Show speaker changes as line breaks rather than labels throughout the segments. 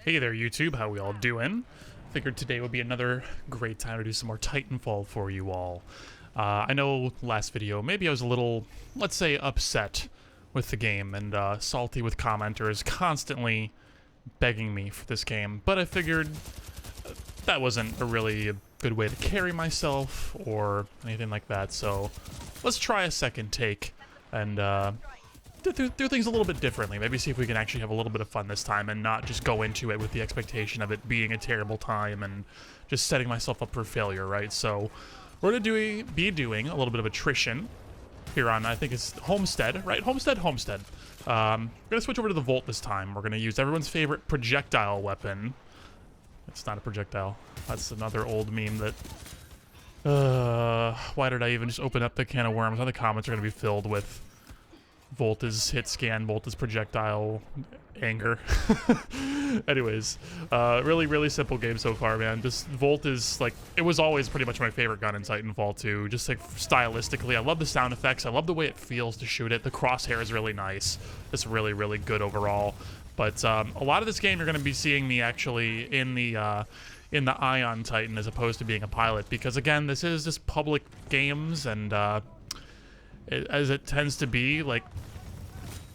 Hey there, YouTube. How we all doing? Figured today would be another great time to do some more Titanfall for you all. I know last video, maybe I was a little, let's say, upset with the game and salty with commenters constantly begging me for this game, but I figured that wasn't a really good way to carry myself or anything like that, so let's try a second take and do things a little bit differently. Maybe see if we can actually have a little bit of fun this time and not just go into it with the expectation of it being a terrible time and just setting myself up for failure, right? So we're going to be doing a little bit of attrition here on, I think it's Homestead, right? Homestead. We're going to switch over to the Volt this time. We're going to use everyone's favorite projectile weapon. It's not a projectile. That's another old meme that... why did I even just open up the can of worms? All the comments are going to be filled with Volt is hit scan, Volt is projectile anger. Anyways, really simple game so far, man. Just Volt is like, it was always pretty much my favorite gun in Titanfall 2. Just like stylistically, I love the sound effects. I love the way it feels to shoot it. The crosshair is really nice. It's really good overall. But a lot of this game, you're going to be seeing me actually in the Ion Titan as opposed to being a pilot, because again, this is just public games, and as it tends to be, like,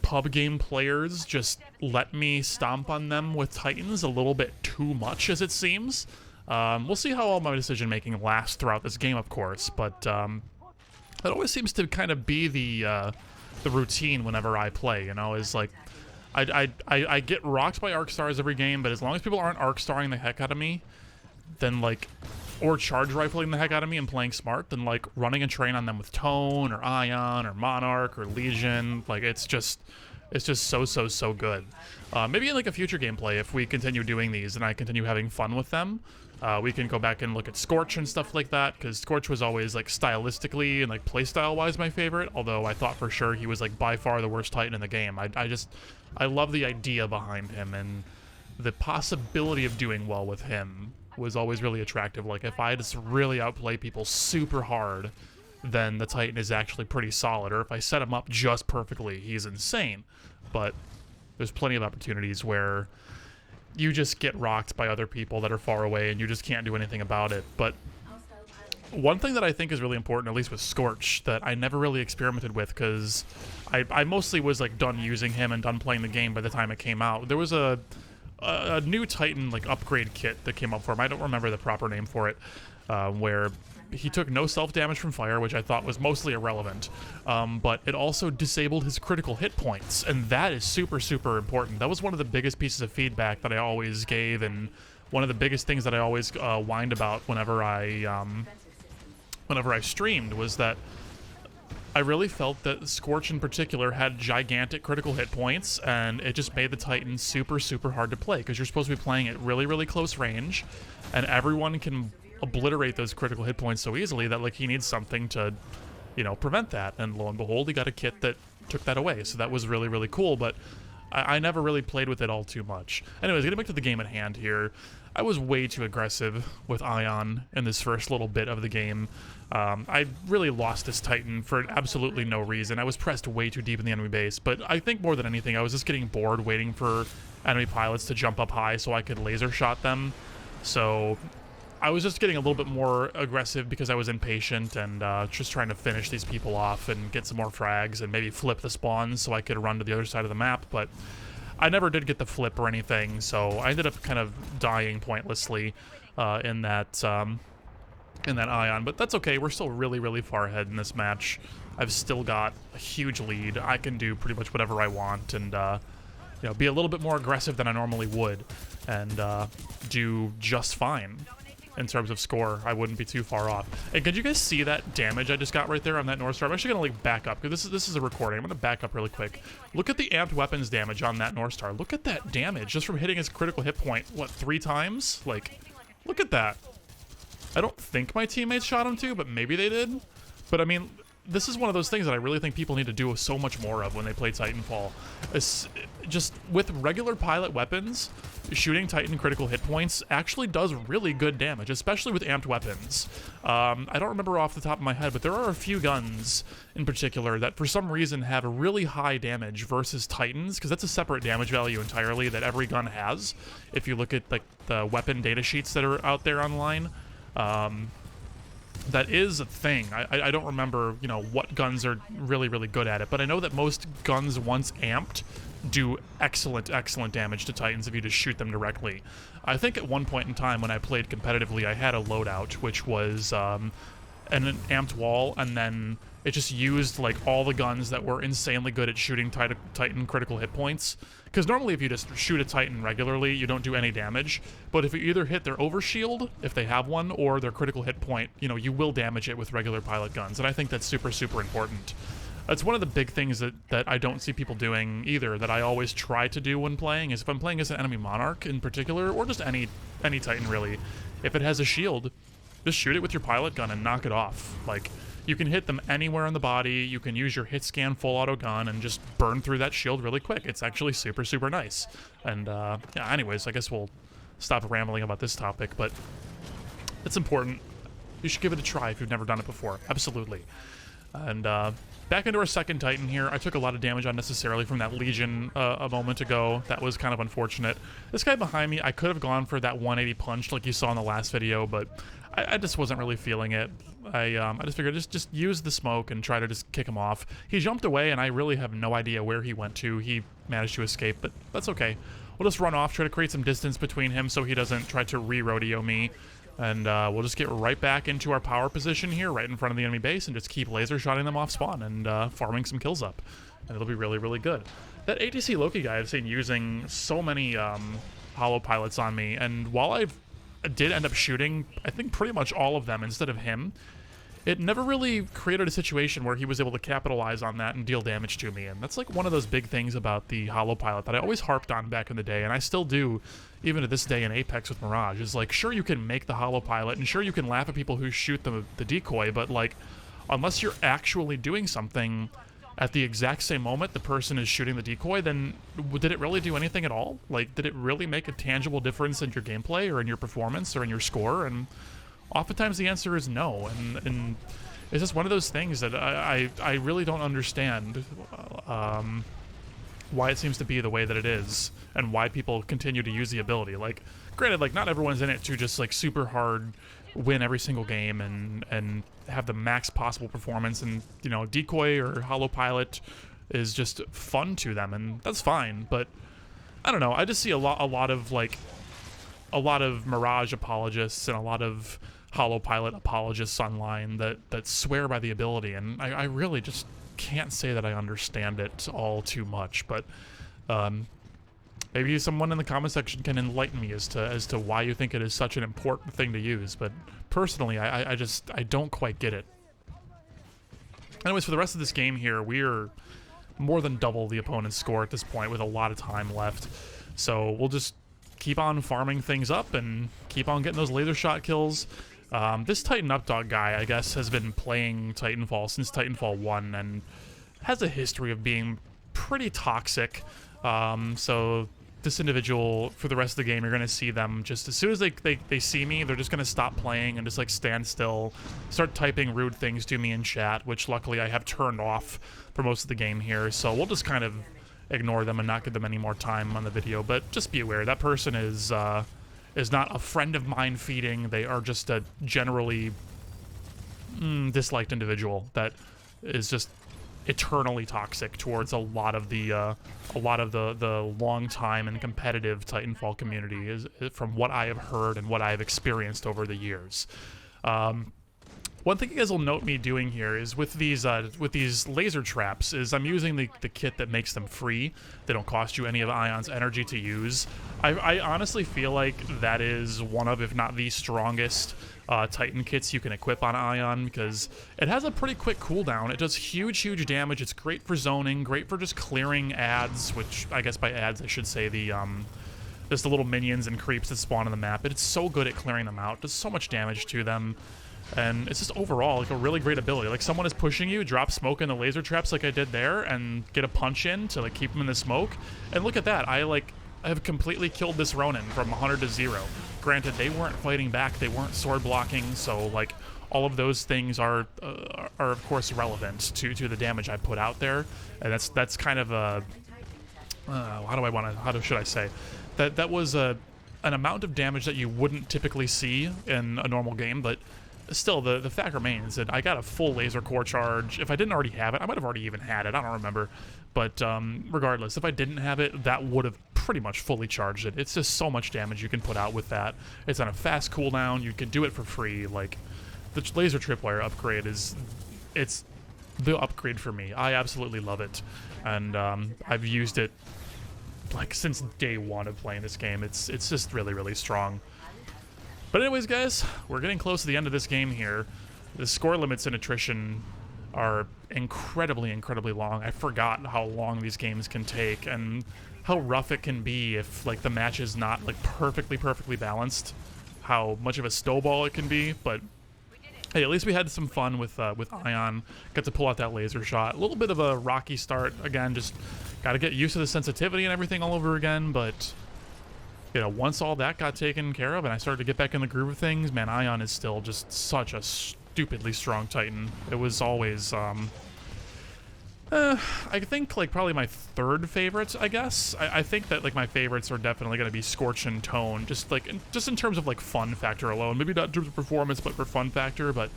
pub game players just let me stomp on them with Titans a little bit too much, as it seems. We'll see how all my decision making lasts throughout this game, of course, but it always seems to kind of be the routine whenever I play, you know, is like, I get rocked by arc stars every game, but as long as people aren't arc starring the heck out of me, then like, or charge rifling the heck out of me and playing smart, then like running a train on them with Tone or Ion or Monarch or Legion, like it's just so good. Maybe in like a future gameplay, if we continue doing these and I continue having fun with them, we can go back and look at Scorch and stuff like that, because Scorch was always like stylistically and like playstyle wise my favorite, although I thought for sure he was like by far the worst Titan in the game. I love the idea behind him, and the possibility of doing well with him was always really attractive. Like, if I just really outplay people super hard, then the Titan is actually pretty solid, or if I set him up just perfectly, he's insane. But there's plenty of opportunities where you just get rocked by other people that are far away and you just can't do anything about it. But one thing that I think is really important, at least with Scorch, that I never really experimented with, because I mostly was like done using him and done playing the game by the time it came out. There was a new Titan like upgrade kit that came up for him. I don't remember the proper name for it, where he took no self-damage from fire, which I thought was mostly irrelevant, but it also disabled his critical hit points, and that is super important. That was one of the biggest pieces of feedback that I always gave, and one of the biggest things that I always whined about whenever I streamed, was that I really felt that Scorch in particular had gigantic critical hit points, and it just made the Titan super hard to play, because you're supposed to be playing at really close range, and everyone can obliterate those critical hit points so easily that like he needs something to, you know, prevent that. And lo and behold, he got a kit that took that away, so that was really cool. But I never really played with it all too much. Anyways, getting back to the game at hand here, I was way too aggressive with Ion in this first little bit of the game. I really lost this Titan for absolutely no reason. I was pressed way too deep in the enemy base, but I think more than anything, I was just getting bored waiting for enemy pilots to jump up high so I could laser shot them. So I was just getting a little bit more aggressive because I was impatient and just trying to finish these people off and get some more frags and maybe flip the spawns so I could run to the other side of the map, but I never did get the flip or anything, so I ended up kind of dying pointlessly in that Ion. But that's okay, we're still really far ahead in this match. I've still got a huge lead. I can do pretty much whatever I want and you know, be a little bit more aggressive than I normally would, and do just fine. In terms of score, I wouldn't be too far off. And could you guys see that damage I just got right there on that North Star? I'm actually gonna like back up, because this is a recording. I'm gonna back up really quick. Look at the amped weapons damage on that North Star. Look at that damage just from hitting his critical hit point, what, 3 times? Like, look at that. I don't think my teammates shot him too, but maybe they did. But I mean, this is one of those things that I really think people need to do so much more of when they play Titanfall. It's just with regular pilot weapons, shooting Titan critical hit points actually does really good damage, especially with amped weapons. I don't remember off the top of my head, but there are a few guns in particular that for some reason have a really high damage versus Titans, because that's a separate damage value entirely that every gun has. If you look at like the weapon data sheets that are out there online, that is a thing. I don't remember, you know, what guns are really, really good at it, but I know that most guns once amped do excellent, excellent damage to Titans if you just shoot them directly. I think at one point in time when I played competitively, I had a loadout, which was an amped wall, and then it just used like all the guns that were insanely good at shooting Titan critical hit points. Because normally if you just shoot a Titan regularly, you don't do any damage. But if you either hit their overshield, if they have one, or their critical hit point, you know, you will damage it with regular pilot guns. And I think that's super, super important. It's one of the big things that I don't see people doing either, that I always try to do when playing, is if I'm playing as an enemy Monarch in particular, or just any Titan really, if it has a shield, just shoot it with your pilot gun and knock it off. Like, you can hit them anywhere in the body, you can use your hit scan full auto gun and just burn through that shield really quick. It's actually super, super nice. And yeah, anyways, I guess we'll stop rambling about this topic, but it's important. You should give it a try if you've never done it before. Absolutely. And back into our second Titan here. I took a lot of damage unnecessarily from that Legion a moment ago. That was kind of unfortunate. This guy behind me, I could have gone for that 180 punch like you saw in the last video, but I just wasn't really feeling it. I just figured just use the smoke and try to just kick him off. He jumped away, and I really have no idea where he went to. He managed to escape, but that's okay. We'll just run off, try to create some distance between him so he doesn't try to re-rodeo me. And we'll just get right back into our power position here, right in front of the enemy base, and just keep laser shotting them off spawn and farming some kills up. And it'll be really, really good. That ATC Loki guy I've seen using so many holo pilots on me, and while I did end up shooting, I think pretty much all of them instead of him, it never really created a situation where he was able to capitalize on that and deal damage to me. And that's like one of those big things about the holo pilot that I always harped on back in the day, and I still do even to this day in Apex with Mirage, is like, sure, you can make the holo pilot, and sure, you can laugh at people who shoot the decoy, but like, unless you're actually doing something at the exact same moment the person is shooting the decoy, then did it really do anything at all? Like, did it really make a tangible difference in your gameplay or in your performance or in your score? And oftentimes the answer is no, and it's just one of those things that I really don't understand why it seems to be the way that it is, and why people continue to use the ability. Like, granted, like, not everyone's in it to just like super hard win every single game and have the max possible performance, and you know, decoy or holo pilot is just fun to them, and that's fine. But I don't know, I just see a lot of Mirage apologists and a lot of holo pilot apologists online that swear by the ability, and I really just can't say that I understand it all too much. But maybe someone in the comment section can enlighten me as to why you think it is such an important thing to use. But personally, I don't quite get it. Anyways, for the rest of this game here, we're more than double the opponent's score at this point with a lot of time left. So we'll just keep on farming things up and keep on getting those laser shot kills. This Titan Updog guy, I guess, has been playing Titanfall since Titanfall 1 and has a history of being pretty toxic. So this individual, for the rest of the game, you're going to see them just as soon as they see me, they're just going to stop playing and just like stand still, start typing rude things to me in chat, which luckily I have turned off for most of the game here. So we'll just kind of ignore them and not give them any more time on the video. But just be aware, that person is not a friend of mine feeding. They are just a generally disliked individual that is just eternally toxic towards a lot of the long time and competitive Titanfall community, is from what I have heard and what I have experienced over the years. One thing you guys will note me doing here is with these laser traps is I'm using the kit that makes them free. They don't cost you any of Ion's energy to use. I honestly feel like that is one of, if not the strongest Titan kits you can equip on Ion, because it has a pretty quick cooldown. It does huge damage. It's great for zoning, great for just clearing ads, which I guess by ads I should say just the little minions and creeps that spawn on the map. It's so good at clearing them out. It does so much damage to them. And it's just overall like a really great ability. Like someone is pushing you, drop smoke in the laser traps like I did there, and get a punch in to like keep them in the smoke. And look at that, I have completely killed this Ronin from 100 to 0. Granted, they weren't fighting back, they weren't sword blocking, so like all of those things are of course relevant to the damage I put out there, and that's kind of a how should I say that was an amount of damage that you wouldn't typically see in a normal game, but still, the fact remains that I got a full laser core charge. If I didn't already have it, I might have already even had it. I don't remember. But regardless, if I didn't have it, that would have pretty much fully charged it. It's just so much damage you can put out with that. It's on a fast cooldown. You can do it for free. Like, the laser tripwire upgrade it's the upgrade for me. I absolutely love it. And I've used it, like, since day one of playing this game. It's just really, really strong. But anyways, guys, we're getting close to the end of this game here. The score limits in attrition are incredibly, incredibly long. I forgot how long these games can take and how rough it can be if like the match is not like perfectly balanced. How much of a snowball it can be, but hey, at least we had some fun with Ion. Got to pull out that laser shot. A little bit of a rocky start. Again, just got to get used to the sensitivity and everything all over again, but you know, once all that got taken care of and I started to get back in the groove of things, man, Ion is still just such a stupidly strong Titan. It was always, I think, like, probably my third favorite, I guess. I think that, like, my favorites are definitely going to be Scorch and Tone, just in terms of, like, fun factor alone. Maybe not in terms of performance, but for fun factor. But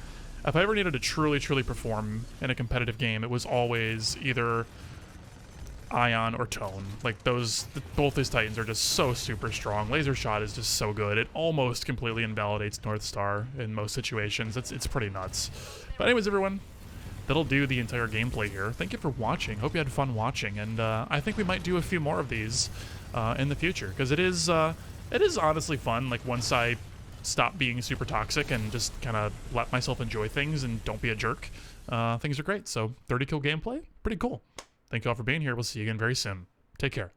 if I ever needed to truly, truly perform in a competitive game, it was always either Ion or Tone. Like both these Titans are just so super strong. Laser Shot is just so good. It almost completely invalidates North Star in most situations. It's pretty nuts. But anyways, everyone, that'll do the entire gameplay here. Thank you for watching. Hope you had fun watching, and I think we might do a few more of these in the future, because it is honestly fun. Like once I stop being super toxic and just kind of let myself enjoy things and don't be a jerk, things are great. So 30 kill gameplay, pretty cool. Thank you all for being here. We'll see you again very soon. Take care.